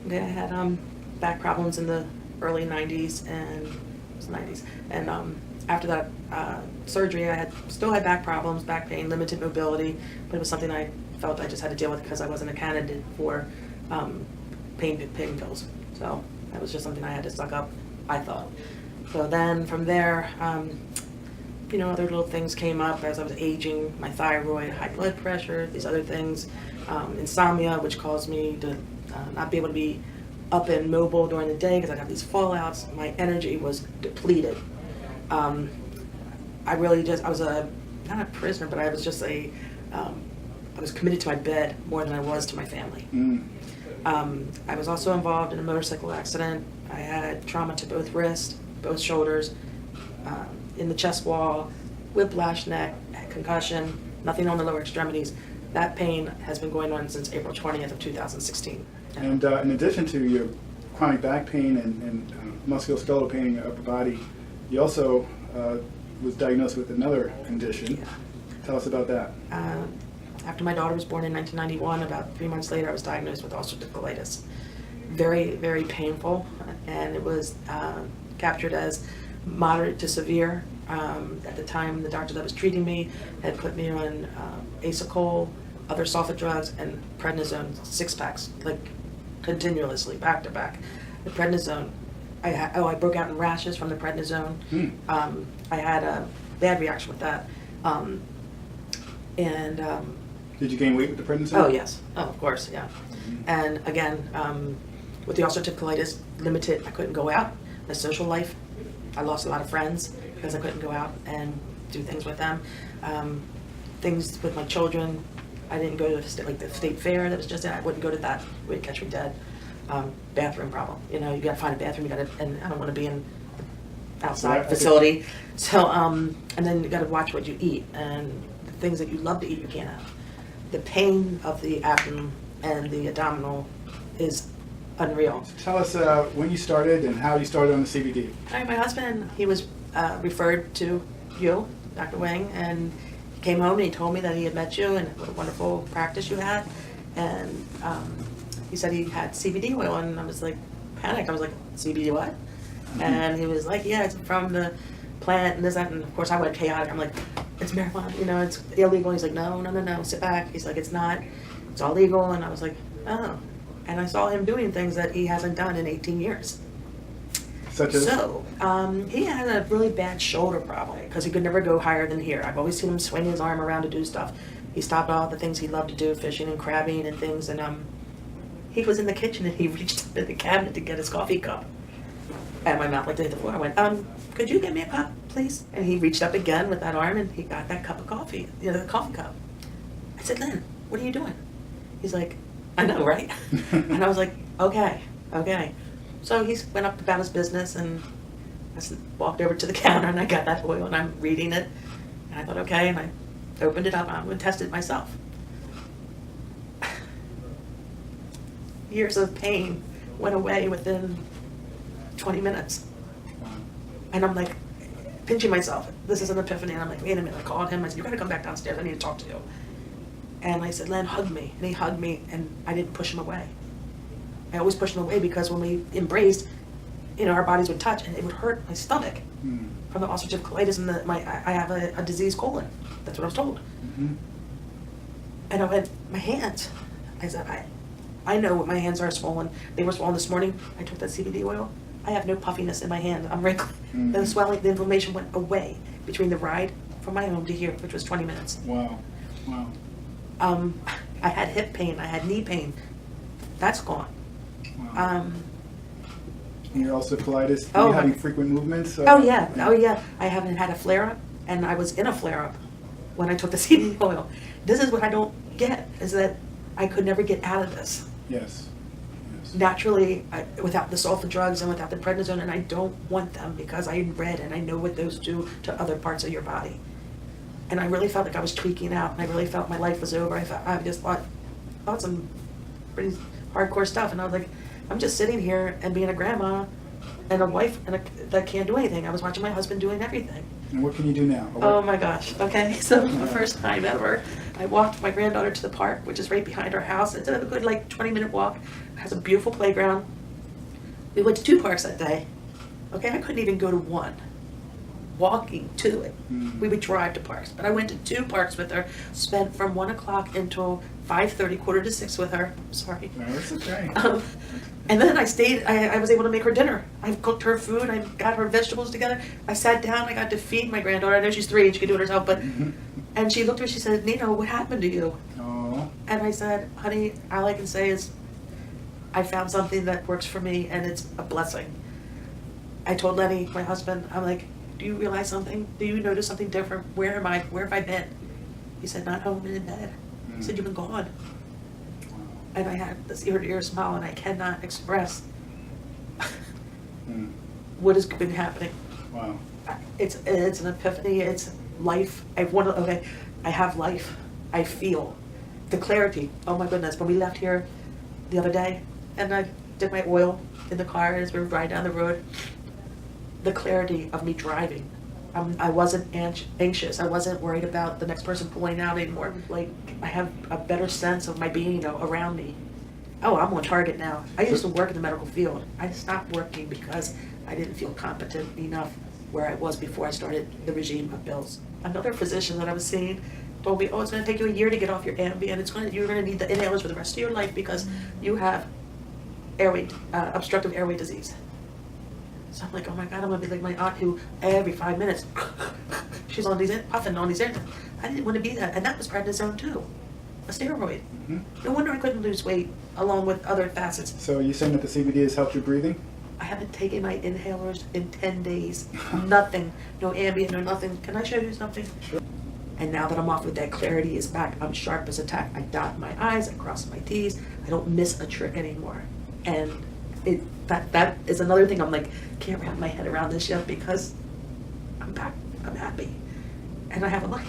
Okay, I had back problems in the early 90s and it was 90s, and after that surgery, I still had back problems, back pain, limited mobility, but it was something I felt I just had to deal with because I wasn't a candidate for pain pills. So that was just something I had to suck up, I thought. So then from there, other little things came up as I was aging, my thyroid, high blood pressure, these other things, insomnia, which caused me to not be able to be up and mobile during the day because I'd have these fallouts. My energy was depleted. I was not a prisoner, but I was just I was committed to my bed more than I was to my family. I was also involved in a motorcycle accident. I had trauma to both wrists, both shoulders, in the chest wall, whiplash neck, concussion, nothing on the lower extremities. That pain has been going on since April 20th of 2016. And in addition to your chronic back pain and musculoskeletal pain in your upper body, you also was diagnosed with another condition. Yeah. Tell us about that. After my daughter was born in 1991, about 3 months later, I was diagnosed with ulcerative colitis. Very, very painful, and it was captured as moderate to severe. At the time, the doctor that was treating me had put me on Acecol, other sulfa drugs, and prednisone 6-packs, like continuously, back to back. The prednisone, I broke out in rashes from the prednisone. I had a bad reaction with that. Did you gain weight with the prednisone? Oh, yes. Oh, of course, yeah. And again, with the ulcerative colitis, limited, I couldn't go out. My social life, I lost a lot of friends because I couldn't go out and do things with them. Things with my children, I didn't go to the state fair that was just there. I wouldn't go to that. It would catch me dead. Bathroom problem. You gotta find a bathroom. And I don't want to be in outside facility. So, and then you gotta watch what you eat, and the things that you love to eat, you can't have. The pain of the abdomen and the abdominal is unreal. Tell us when you started and how you started on the CBD. All right, my husband, he was referred to you, Dr. Wang, and he came home and he told me that he had met you and what a wonderful practice you had. And he said he had CBD oil, and I was like, panicked. I was like, CBD what? And he was like, yeah, it's from the plant and this, that, and of course I went chaotic. I'm like, it's marijuana, it's illegal. He's like, no, sit back. He's like, it's not, it's all legal. And I was like, oh. And I saw him doing things that he hasn't done in 18 years. Such as? So, he had a really bad shoulder problem because he could never go higher than here. I've always seen him swing his arm around to do stuff. He stopped all the things he loved to do, fishing and crabbing and things. And he was in the kitchen and he reached up in the cabinet to get his coffee cup. And my mouth like to hit the floor. I went, could you get me a cup, please? And he reached up again with that arm and he got that cup of coffee, the coffee cup. I said, Lynn, what are you doing? He's like, I know, right? And I was like, okay. So he went up about his business, and I walked over to the counter and I got that oil and I'm reading it. And I thought, okay, and I opened it up and I'm going to test it myself. Years of pain went away within 20 minutes. And I'm like, pinching myself. This is an epiphany. And I'm like, wait a minute. I called him. I said, you got to come back downstairs. I need to talk to you. And I said, Len, hug me. And he hugged me, and I didn't push him away. I always pushed him away because when we embraced, our bodies would touch, and it would hurt my stomach from the ulcerative colitis, and I have a diseased colon. That's what I was told. And I went, my hands. I said, I know what my hands are swollen. They were swollen this morning. I took that CBD oil. I have no puffiness in my hand. I'm wrinkly. The swelling, the inflammation went away between the ride from my home to here, which was 20 minutes. Wow. I had hip pain. I had knee pain. That's gone. Wow. And you're also colitis. Are you having frequent movements? Oh yeah. I haven't had a flare-up, and I was in a flare-up when I took the CBD oil. This is what I don't get, is that I could never get out of this. Yes. Naturally, without the sulfa drugs and without the prednisone, and I don't want them because I read and I know what those do to other parts of your body. And I really felt like I was tweaking out, and I really felt my life was over. I just thought some pretty hardcore stuff, and I was like, I'm just sitting here and being a grandma and a wife that can't do anything. I was watching my husband doing everything. And what can you do now? Oh my gosh. Okay, so the first time ever, I walked my granddaughter to the park, which is right behind our house. It's a good like 20-minute walk. It has a beautiful playground. We went to 2 parks that day. Okay, I couldn't even go to one. Walking to it. We would drive to parks. But I went to 2 parks with her, spent from 1 o'clock until 5:30, 5:45 with her. Sorry. No, that's okay. And then I stayed, I was able to make her dinner. I cooked her food, I got her vegetables together. I sat down, I got to feed my granddaughter. I know she's 3 and she can do it herself, but, and she looked at me, she said, Nina, what happened to you? Oh. And I said, honey, all I can say is I found something that works for me and it's a blessing. I told Lenny, my husband, I'm like, do you realize something? Do you notice something different? Where am I? Where have I been? He said, not home and in bed. He said, you've been gone. And I had this ear-to-ear smile, and I cannot express what has been happening. Wow. It's an epiphany. It's life. I have life. I feel the clarity. Oh my goodness! When we left here the other day, and I did my oil in the car as we were riding down the road, the clarity of me driving. I wasn't anxious. I wasn't worried about the next person pulling out anymore. Like, I have a better sense of my being around me. Oh, I'm on target now. I used to work in the medical field. I stopped working because I didn't feel competent enough where I was before I started the regime of pills. Another physician that I was seeing told me, oh, it's going to take you a year to get off your Ambien. You're going to need the inhalers for the rest of your life because you have obstructive airway disease. So I'm like, oh my God, I'm gonna be like my aunt who every 5 minutes, she's on these, puffing on these air. I didn't want to be that, and that was prednisone too, a steroid. No wonder I couldn't lose weight, along with other facets. So you saying that the CBD has helped your breathing? I haven't taken my inhalers in 10 days. Nothing, no Ambien, no nothing. Can I show you something? Sure. And now that I'm off with that, clarity is back. I'm sharp as a tack. I dot my I's, I cross my T's. I don't miss a trick anymore. And that is another thing I'm like, can't wrap my head around this yet because I'm back, I'm happy, and I have a life.